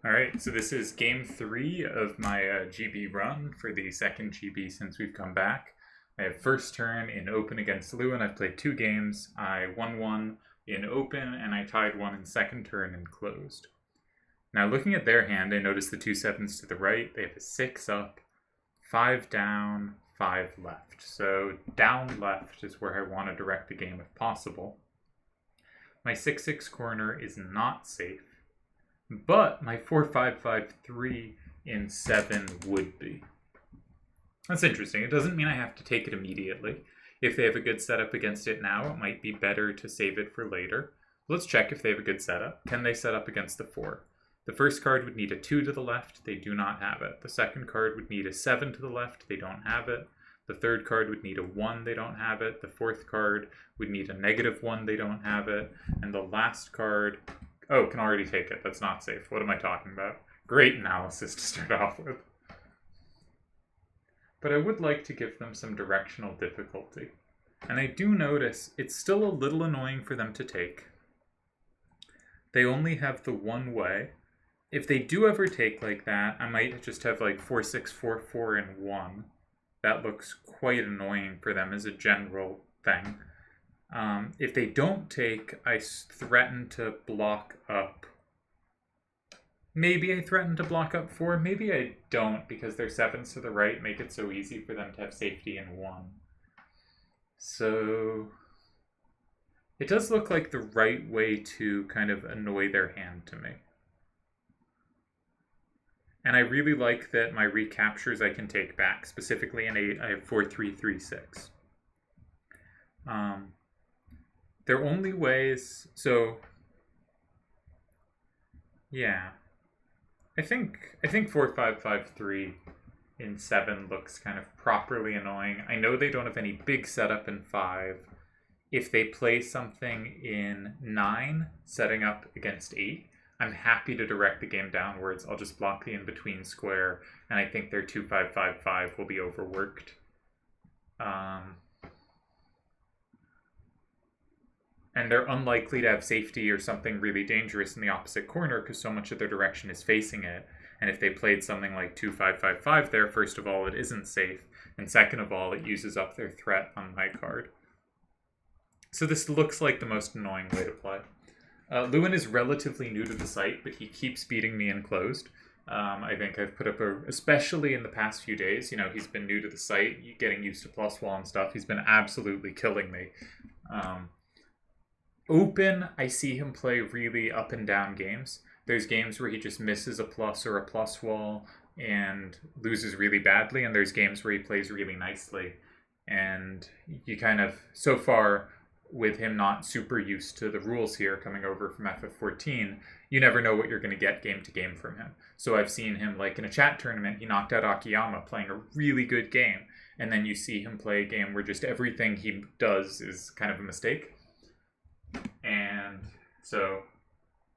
All right, so this is game 3 of my GB run for the second GB since we've come back. I have first turn in open against Lewin. I've played 2 games. I won one in open and I tied one in second turn in closed. Now looking at their hand, I notice the 2 sevens to the right. They have a 6 up, 5 down, 5 left. So down left is where I want to direct the game if possible. My 6-6 corner is not safe. But my 4-5-5-3 in 7 would be. That's interesting. It doesn't mean I have to take it immediately. If they have a good setup against it now, it might be better to save it for later. Let's check if they have a good setup. Can they set up against the 4? The first card would need a 2 to the left. They do not have it. The second card would need a 7 to the left. They don't have it. The third card would need a 1. They don't have it. The fourth card would need a -1. They don't have it. And the last card... Oh, can already take it. That's not safe. What am I talking about? Great analysis to start off with. But I would like to give them some directional difficulty. And I do notice it's still a little annoying for them to take. They only have the one way. If they do ever take like that, I might just have like 4-6, 4-4, and 1. That looks quite annoying for them as a general thing. If they don't take, I threaten to block up. Maybe I threaten to block up 4. Maybe I don't, because their 7s to the right make it so easy for them to have safety in 1. So it does look like the right way to kind of annoy their hand to me. And I really like that my recaptures I can take back. Specifically in 8, I have 4-3-3-6. Their only ways, so yeah, I think 4-5-5-3 in 7 looks kind of properly annoying. I know they don't have any big setup in 5. If they play something in 9, setting up against 8, I'm happy to direct the game downwards. I'll just block the in-between square, and I think their 2-5-5-5 will be overworked. And they're unlikely to have safety or something really dangerous in the opposite corner because so much of their direction is facing it. And if they played something like 2-5-5-5 there, first of all, it isn't safe. And second of all, it uses up their threat on my card. So this looks like the most annoying way to play. Lewin is relatively new to the site, but he keeps beating me in closed. I think I've put up especially in the past few days, he's been new to the site, getting used to plus wall and stuff. He's been absolutely killing me. Open, I see him play really up and down games. There's games where he just misses a plus or a plus wall and loses really badly, and there's games where he plays really nicely. And you kind of, so far, with him not super used to the rules here coming over from FF14, you never know what you're going to get game to game from him. So I've seen him, like in a chat tournament, he knocked out Akiyama playing a really good game. And then you see him play a game where just everything he does is kind of a mistake. And so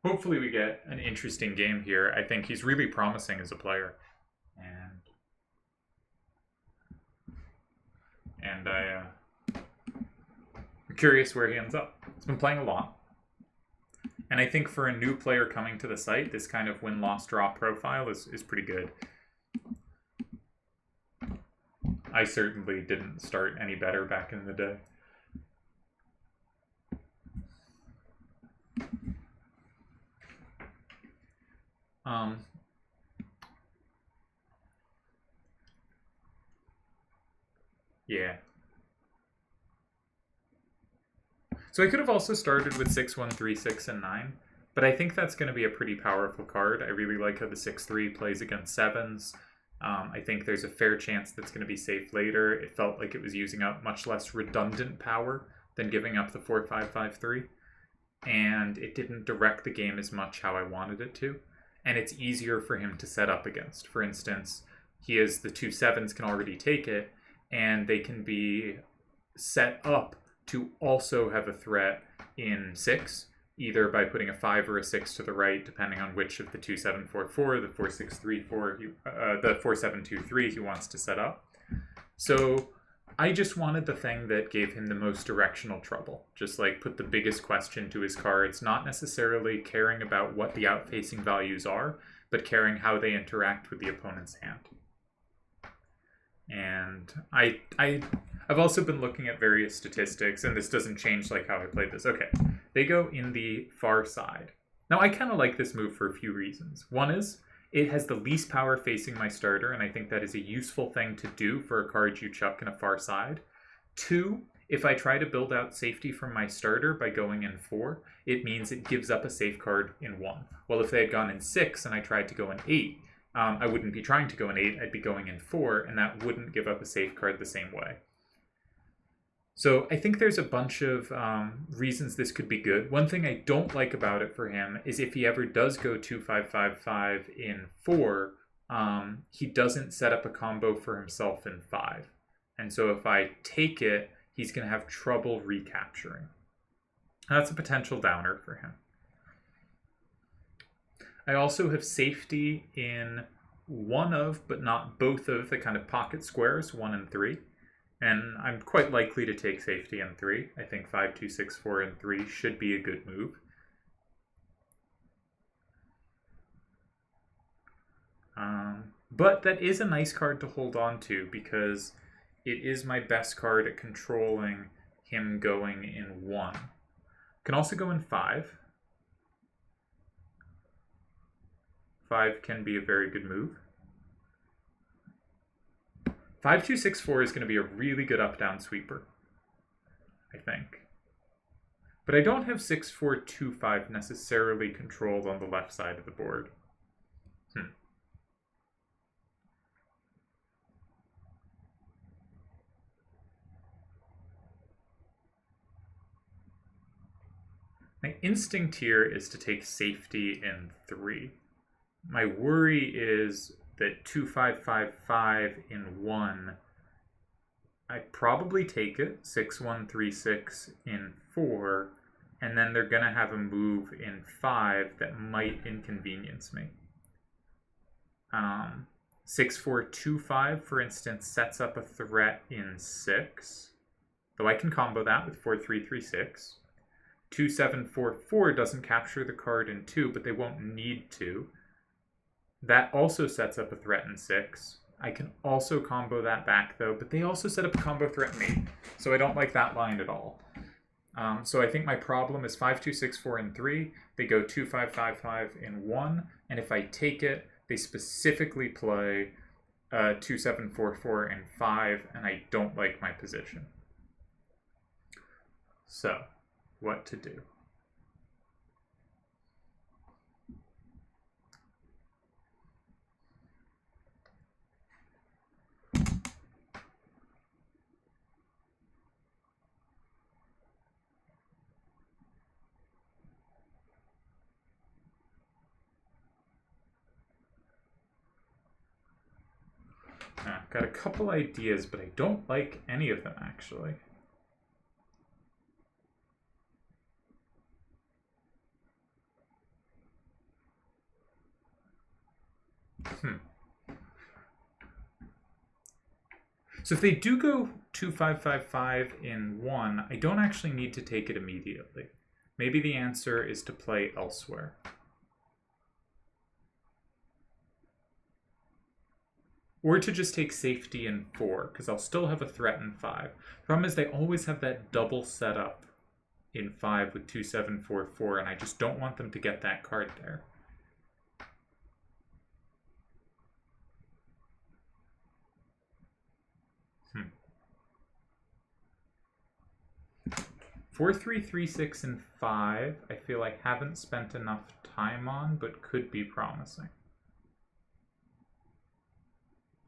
hopefully we get an interesting game here. I think he's really promising as a player. And I'm curious where he ends up. He's been playing a lot. And I think for a new player coming to the site, this kind of win-loss draw profile is pretty good. I certainly didn't start any better back in the day. Yeah. So I could have also started with 6-1, 3-6, and 9, but I think that's going to be a pretty powerful card. I really like how the 6-3 plays against 7s. I think there's a fair chance that's going to be safe later. It felt like it was using up much less redundant power than giving up the 4-5-5-3. And it didn't direct the game as much how I wanted it to. And it's easier for him to set up against. For instance, he has the 2 7s can already take it, and they can be set up to also have a threat in 6, either by putting a 5 or a 6 to the right, depending on which of the 2-7-4-4, the 4-6-3-4, the 4-7-2-3 he wants to set up. So I just wanted the thing that gave him the most directional trouble. Just like put the biggest question to his cards, not necessarily caring about what the outfacing values are, but caring how they interact with the opponent's hand. And I've also been looking at various statistics, and this doesn't change like how I played this. Okay, they go in the far side. Now I kind of like this move for a few reasons. One is it has the least power facing my starter, and I think that is a useful thing to do for a card you chuck in a far side. Two, if I try to build out safety from my starter by going in 4, it means it gives up a safe card in 1. Well, if they had gone in 6 and I tried to go in 8, I wouldn't be trying to go in 8, I'd be going in 4, and that wouldn't give up a safe card the same way. So I think there's a bunch of reasons this could be good. One thing I don't like about it for him is if he ever does go 2-5-5-5 in 4, he doesn't set up a combo for himself in 5. And so if I take it, he's going to have trouble recapturing. That's a potential downer for him. I also have safety in one of, but not both of, the kind of pocket squares, 1 and 3. And I'm quite likely to take safety in 3. I think 5, 2, 6, 4, and 3 should be a good move. But that is a nice card to hold on to because it is my best card at controlling him going in 1. Can also go in 5. 5 can be a very good move. 5, 2, 6, 4 is going to be a really good up-down sweeper, I think. But I don't have 6, 4, 2, 5 necessarily controlled on the left side of the board. My instinct here is to take safety in 3. My worry is that 2, 5, 5, 5 in 1, I probably take it, 6, 1, 3, 6 in 4, and then they're going to have a move in 5 that might inconvenience me. 6, 4, 2, 5, for instance, sets up a threat in 6, though I can combo that with 4, 3, 3, 6. 2, 7, 4, 4 doesn't capture the card in 2, but they won't need to. That also sets up a threat in 6. I can also combo that back, though, but they also set up a combo threat in 8, so I don't like that line at all. So I think my problem is 5, 2, 6, 4, and 3. They go 2, 5, 5, 5 in 1, and if I take it, they specifically play 2, 7, 4, 4, and 5, and I don't like my position. So, what to do? I've got a couple ideas, but I don't like any of them, actually. So if they do go 2, 5, 5, 5 in 1, I don't actually need to take it immediately. Maybe the answer is to play elsewhere. Or to just take safety in 4, because I'll still have a threat in 5. The problem is they always have that double setup in 5 with 2, 7, 4, 4, and I just don't want them to get that card there. 4, 3, 3, 6, and 5, I feel like haven't spent enough time on, but could be promising.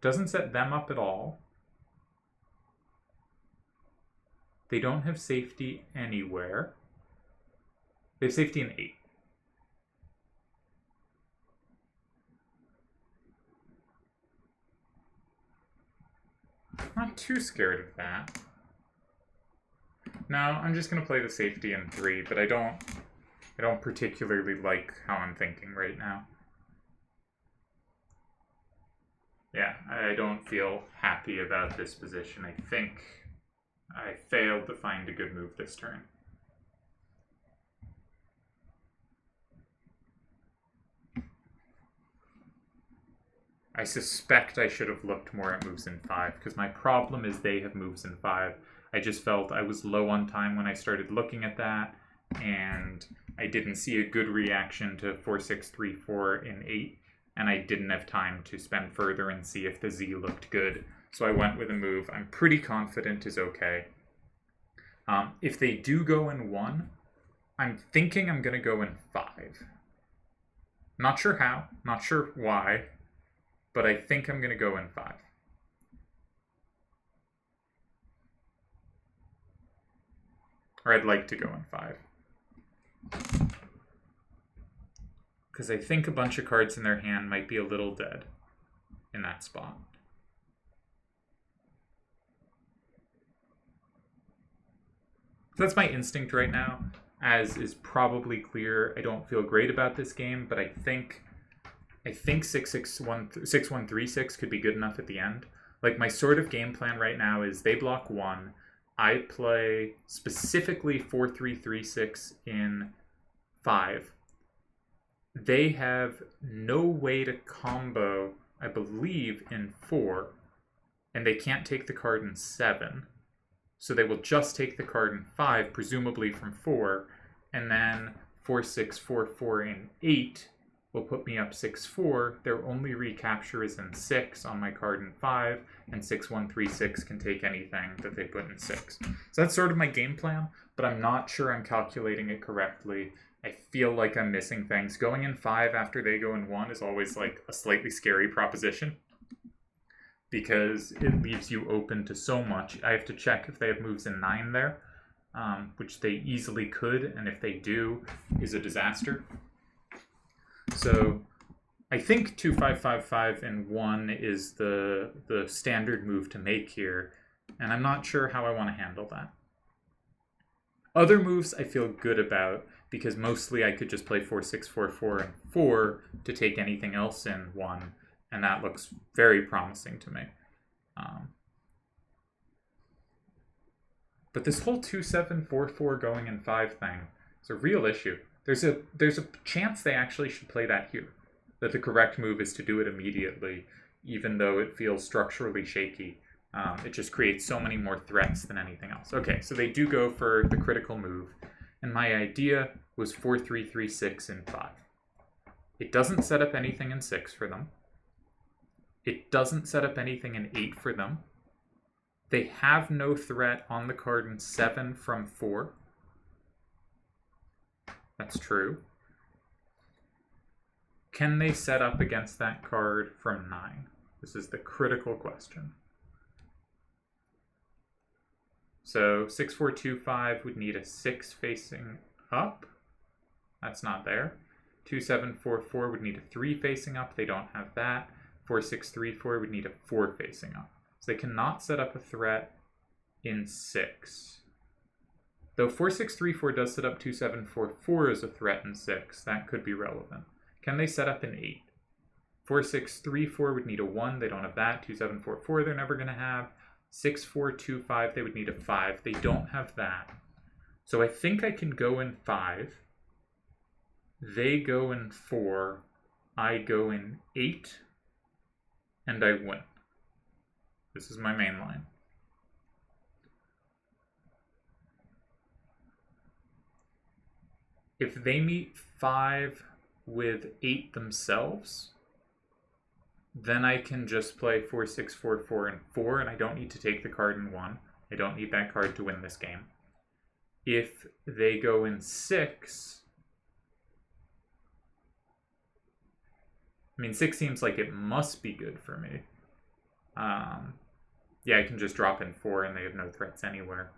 Doesn't set them up at all. They don't have safety anywhere. They have safety in 8. I'm not too scared of that. No, I'm just going to play the safety in 3, but I don't particularly like how I'm thinking right now. Yeah, I don't feel happy about this position. I think I failed to find a good move this turn. I suspect I should have looked more at moves in 5, because my problem is they have moves in 5. I just felt I was low on time when I started looking at that, and I didn't see a good reaction to 4-6-3-4 in 8, and I didn't have time to spend further and see if the Z looked good. So I went with a move I'm pretty confident is okay. If they do go in 1, I'm thinking I'm going to go in 5. Not sure how, not sure why, but I think I'm going to go in 5. Or I'd like to go in 5. Because I think a bunch of cards in their hand might be a little dead in that spot. So that's my instinct right now. As is probably clear, I don't feel great about this game, but I think 6-1-3-6 could be good enough at the end. Like, my sort of game plan right now is they block 1. I play specifically 4-3-3-6 in 5. They have no way to combo, I believe, in 4. And they can't take the card in 7. So they will just take the card in 5, presumably from 4. And then 4-6-4-4 in 8 will put me up 6-4. Their only recapture is in 6 on my card in 5, and 6-1-3-6 can take anything that they put in 6. So that's sort of my game plan, but I'm not sure I'm calculating it correctly. I feel like I'm missing things. Going in 5 after they go in 1 is always like a slightly scary proposition, because it leaves you open to so much. I have to check if they have moves in 9 there, which they easily could, and if they do, is a disaster. So I think 2-5-5-5 and 1 is the standard move to make here, and I'm not sure how I want to handle that. Other moves I feel good about, because mostly I could just play 4-6-4-4 and 4 to take anything else in 1, and that looks very promising to me. But this whole 2-7-4-4 going in 5 thing is a real issue. There's a chance they actually should play that here. That the correct move is to do it immediately, even though it feels structurally shaky. It just creates so many more threats than anything else. Okay, so they do go for the critical move. And my idea was 4-3-3-6 in 5. It doesn't set up anything in 6 for them. It doesn't set up anything in 8 for them. They have no threat on the card in 7 from 4. That's true. Can they set up against that card from 9? This is the critical question. So 6-4-2-5 would need a 6 facing up. That's not there. 2-7-4-4 would need a 3 facing up. They don't have that. 4-6-3-4 would need a 4 facing up. So they cannot set up a threat in 6. Though 4-6-3-4 does set up 2-7-4-4 as a threat in 6, that could be relevant. Can they set up an 8? 4-6-3-4 would need a 1, they don't have that. 2-7-4-4 they're never going to have. 6-4-2-5 they would need a 5, they don't have that. So I think I can go in 5. They go in 4. I go in 8. And I win. This is my main line. If they meet 5 with 8 themselves, then I can just play 4-6-4-4 and 4, and I don't need to take the card in 1. I don't need that card to win this game. If they go in 6, I mean, 6 seems like it must be good for me. Yeah, I can just drop in 4 and they have no threats anywhere.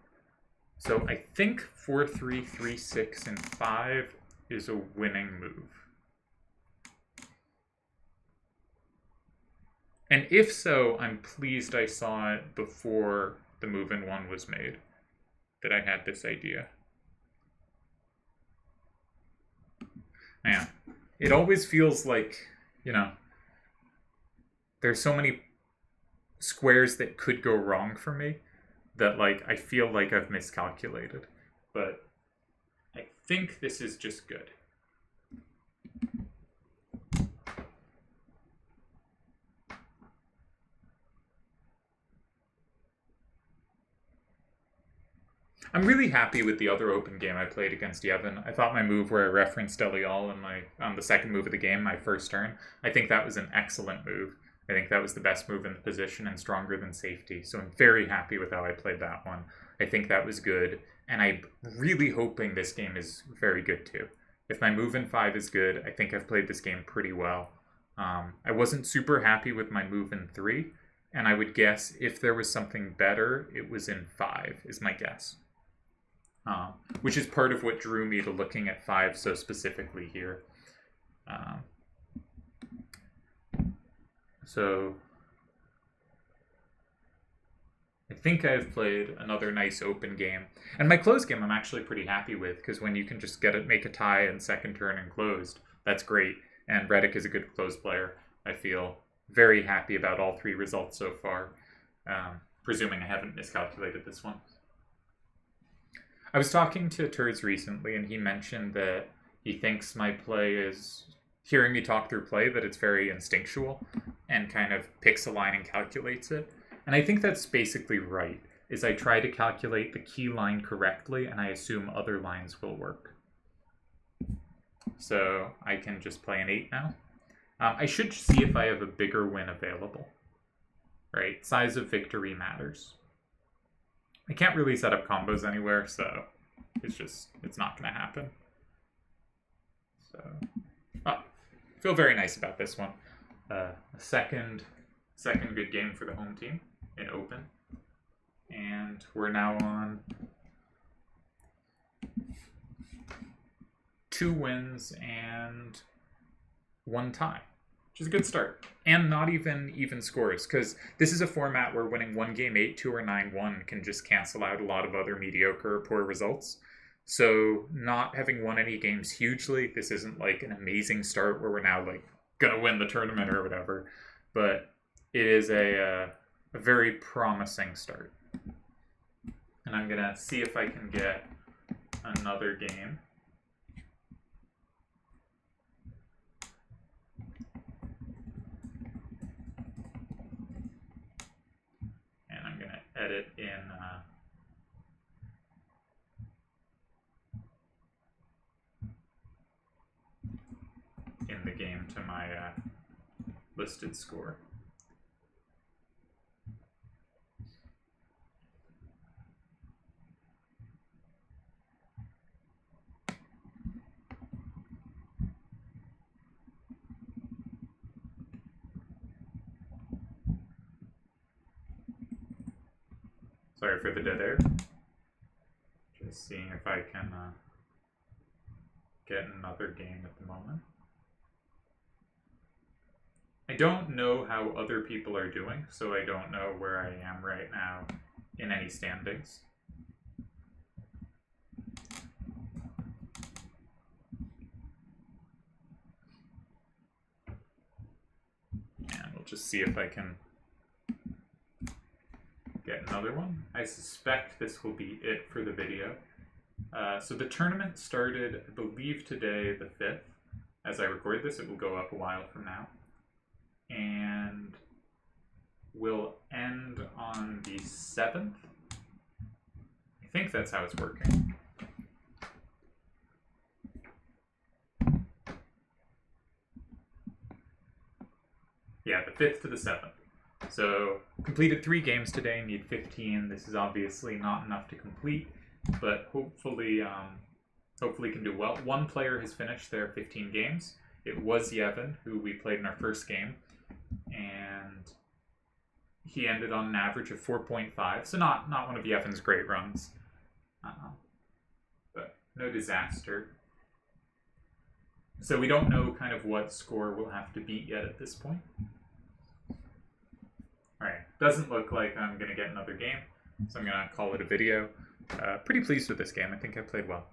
So I think 4-3-3-6 and 5 is a winning move. And if so, I'm pleased I saw it before the move in 1 was made, that I had this idea. Man, it always feels like, you know, there's so many squares that could go wrong for me that like I feel like I've miscalculated. But I think this is just good. I'm really happy with the other open game I played against Yevon. I thought my move where I referenced Delial on the second move of the game, my first turn, I think that was an excellent move. I think that was the best move in the position and stronger than safety. So I'm very happy with how I played that one. I think that was good, and I'm really hoping this game is very good too. If my move in 5 is good, I think I've played this game pretty well. I wasn't super happy with my move in 3, and I would guess if there was something better, it was in 5, is my guess. Which is part of what drew me to looking at 5 so specifically here. So I think I've played another nice open game. And my closed game I'm actually pretty happy with, because when you can just make a tie in second turn and closed, that's great. And Redick is a good closed player. I feel very happy about all 3 results so far, presuming I haven't miscalculated this one. I was talking to Turds recently, and he mentioned that he thinks my play is, hearing me talk through play, that it's very instinctual and kind of picks a line and calculates it. And I think that's basically right, is I try to calculate the key line correctly, and I assume other lines will work. So I can just play an 8 now. I should see if I have a bigger win available. Right, size of victory matters. I can't really set up combos anywhere, so it's not going to happen. So, feel very nice about this one. A second good game for the home team in open. And we're now on 2 wins and 1 tie, which is a good start. And not even scores, because this is a format where winning one game 8-2 or 9-1 can just cancel out a lot of other mediocre or poor results. So not having won any games hugely, this isn't like an amazing start where we're now like gonna win the tournament or whatever, but it is a very promising start. And I'm gonna see if I can get another game. Edit in the game to my listed score. Sorry for the dead air. Just seeing if I can get another game at the moment. I don't know how other people are doing, so I don't know where I am right now in any standings. And we'll just see if I can get another one. I suspect this will be it for the video. So the tournament started, I believe, today, the 5th. As I record this, it will go up a while from now. And will end on the 7th. I think that's how it's working. Yeah, the 5th to the 7th. So, completed 3 games today, need 15. This is obviously not enough to complete, but hopefully can do well. 1 player has finished their 15 games. It was Yevon, who we played in our first game, and he ended on an average of 4.5, so not one of Yevon's great runs, but no disaster. So we don't know kind of what score we'll have to beat yet at this point. Alright, doesn't look like I'm going to get another game, so I'm going to call it a video. Pretty pleased with this game. I think I played well.